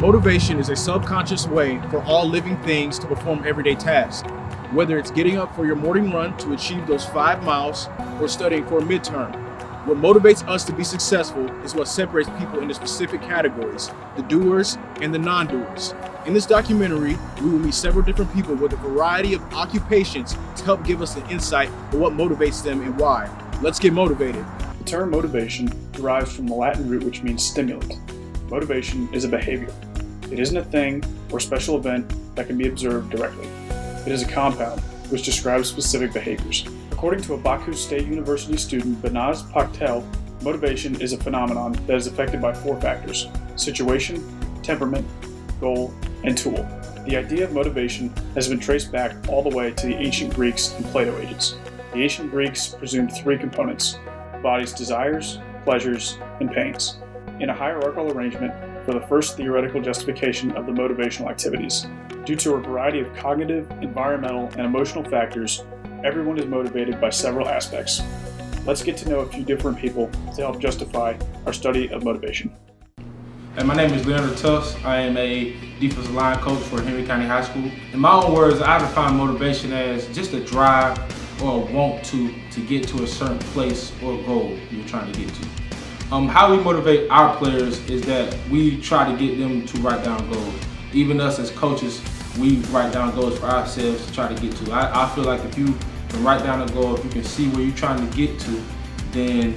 Motivation is a subconscious way for all living things to perform everyday tasks. Whether it's getting up for your morning run to achieve those 5 miles or studying for a midterm. What motivates us to be successful is what separates people into specific categories, the doers and the non-doers. In this documentary, we will meet several different people with a variety of occupations to help give us an insight on what motivates them and why. Let's get motivated. The term motivation derives from the Latin root which means stimulant. Motivation is a behavior. It isn't a thing or special event that can be observed directly. It is a compound which describes specific behaviors. According to a Baku State University student, Banaz Patel, motivation is a phenomenon that is affected by 4 factors: situation, temperament, goal, and tool. The idea of motivation has been traced back all the way to the ancient Greeks and Plato ages. The ancient Greeks presumed 3 components: the body's desires, pleasures, and pains, in a hierarchical arrangement for the first theoretical justification of the motivational activities. Due to a variety of cognitive, environmental, and emotional factors, everyone is motivated by several aspects. Let's get to know a few different people to help justify our study of motivation. And my name is Leonard Tufts. I am a defensive line coach for Henry County High School. In my own words, I define motivation as just a drive or a want to get to a certain place or goal you're trying to get to. How we motivate our players is that we try to get them to write down goals. Even us as coaches, we write down goals for ourselves to try to get to. I feel like if you can write down a goal, if you can see where you're trying to get to, then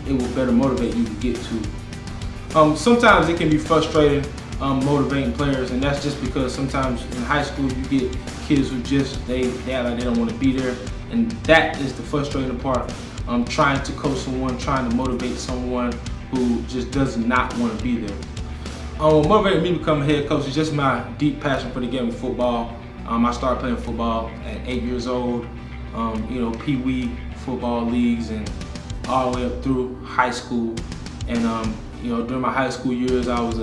it will better motivate you to get to. Sometimes it can be frustrating motivating players, and that's just because sometimes in high school you get kids who just they act like they don't want to be there, and that is the frustrating part. Trying to coach someone, trying to motivate someone who just does not want to be there. What motivated me to become a head coach is just my deep passion for the game of football. I started playing football at 8 years old, pee-wee football leagues and all the way up through high school. And during my high school years, I was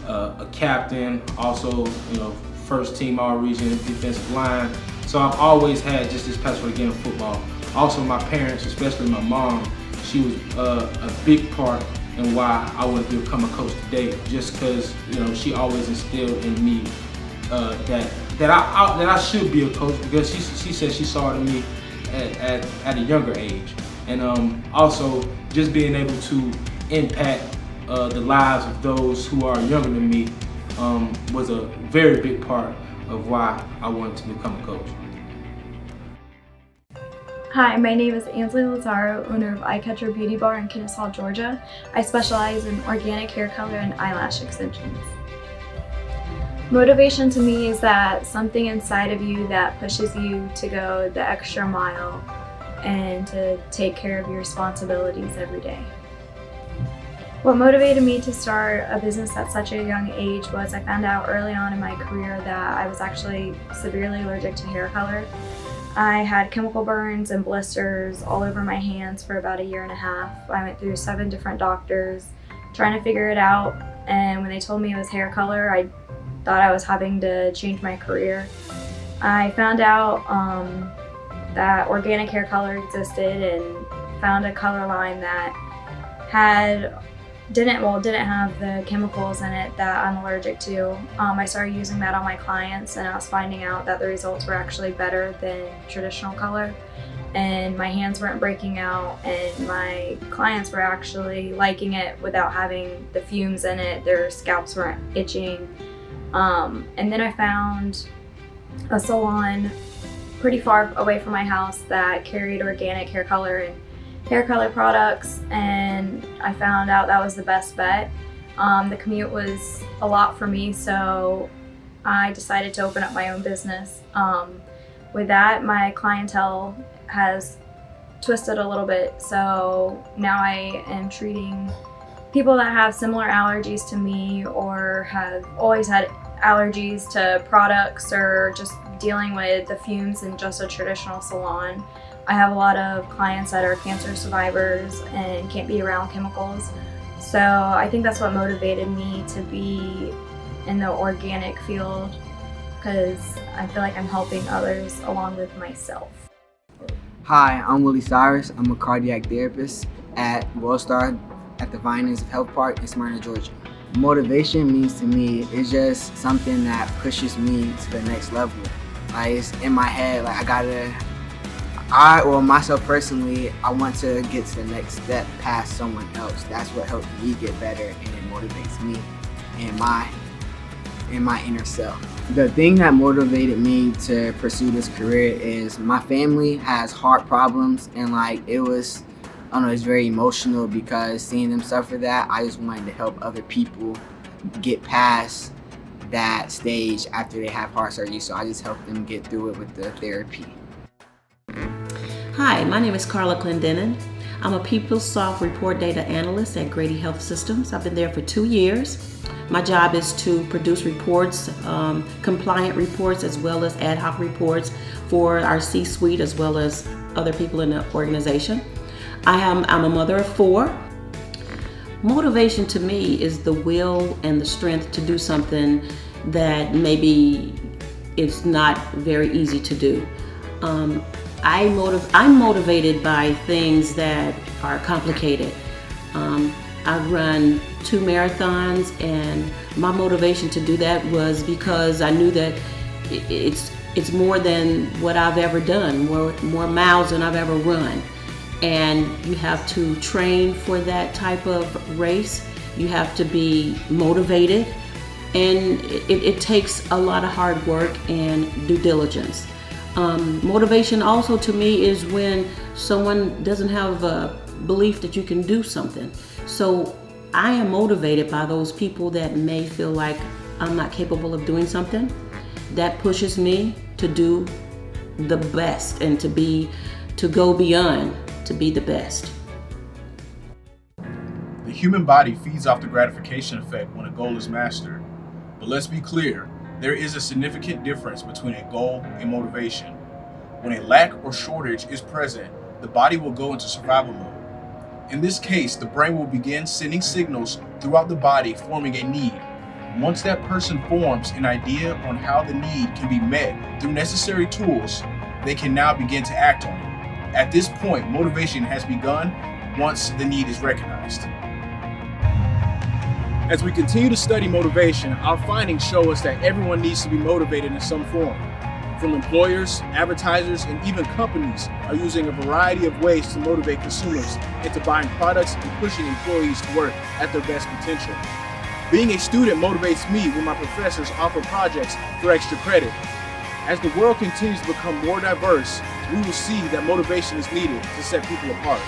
a captain, also first team all-region defensive line. So I've always had just this passion for the game of football. Also, my parents, especially my mom, she was a big part in why I wanted to become a coach today. Just because she always instilled in me that I should be a coach, because she said she saw it in me at a younger age, and also just being able to impact the lives of those who are younger than me was a very big part of why I wanted to become a coach. Hi, my name is Ansley Lazaro, owner of Eyecatcher Beauty Bar in Kennesaw, Georgia. I specialize in organic hair color and eyelash extensions. Motivation to me is that something inside of you that pushes you to go the extra mile and to take care of your responsibilities every day. What motivated me to start a business at such a young age was I found out early on in my career that I was actually severely allergic to hair color. I had chemical burns and blisters all over my hands for about 1.5 years. I went through 7 different doctors trying to figure it out, and when they told me it was hair color, I thought I was having to change my career. I found out that organic hair color existed and found a color line that didn't have the chemicals in it that I'm allergic to. I started using that on my clients, and I was finding out that the results were actually better than traditional color, and my hands weren't breaking out, and my clients were actually liking it without having the fumes in it. Their scalps weren't itching. And then I found a salon pretty far away from my house that carried organic hair color and hair color products, and I found out that was the best bet. The commute was a lot for me, so I decided to open up my own business. With that, my clientele has twisted a little bit, so now I am treating people that have similar allergies to me or have always had allergies to products or just dealing with the fumes in just a traditional salon. I have a lot of clients that are cancer survivors and can't be around chemicals. So I think that's what motivated me to be in the organic field, because I feel like I'm helping others along with myself. Hi, I'm Willie Cyrus. I'm a cardiac therapist at WellStar at the Vinings Health Park in Smyrna, Georgia. Motivation means to me is just something that pushes me to the next level. Like it's in my head, like myself personally, I want to get to the next step past someone else. That's what helps me get better, and it motivates me in my inner self. The thing that motivated me to pursue this career is my family has heart problems, and it's very emotional because seeing them suffer that, I just wanted to help other people get past that stage after they have heart surgery. So I just help them get through it with the therapy. Hi, my name is Carla Clendenin. I'm a PeopleSoft report data analyst at Grady Health Systems. I've been there for 2 years. My job is to produce reports, compliant reports, as well as ad hoc reports for our C-suite as well as other people in the organization. I'm a mother of 4. Motivation to me is the will and the strength to do something that maybe it's not very easy to do. I'm motivated by things that are complicated. I've run 2 marathons, and my motivation to do that was because I knew that it's more than what I've ever done, more miles than I've ever run. And you have to train for that type of race. You have to be motivated, and it takes a lot of hard work and due diligence. Motivation also to me is when someone doesn't have a belief that you can do something. So I am motivated by those people that may feel like I'm not capable of doing something. That pushes me to do the best and to go beyond, to be the best. The human body feeds off the gratification effect when a goal is mastered. But let's be clear, there is a significant difference between a goal and motivation. When a lack or shortage is present, the body will go into survival mode. In this case, the brain will begin sending signals throughout the body, forming a need. Once that person forms an idea on how the need can be met through necessary tools, they can now begin to act on it. At this point, motivation has begun once the need is recognized. As we continue to study motivation, our findings show us that everyone needs to be motivated in some form. From employers, advertisers, and even companies are using a variety of ways to motivate consumers into buying products and pushing employees to work at their best potential. Being a student motivates me when my professors offer projects for extra credit. As the world continues to become more diverse, we will see that motivation is needed to set people apart.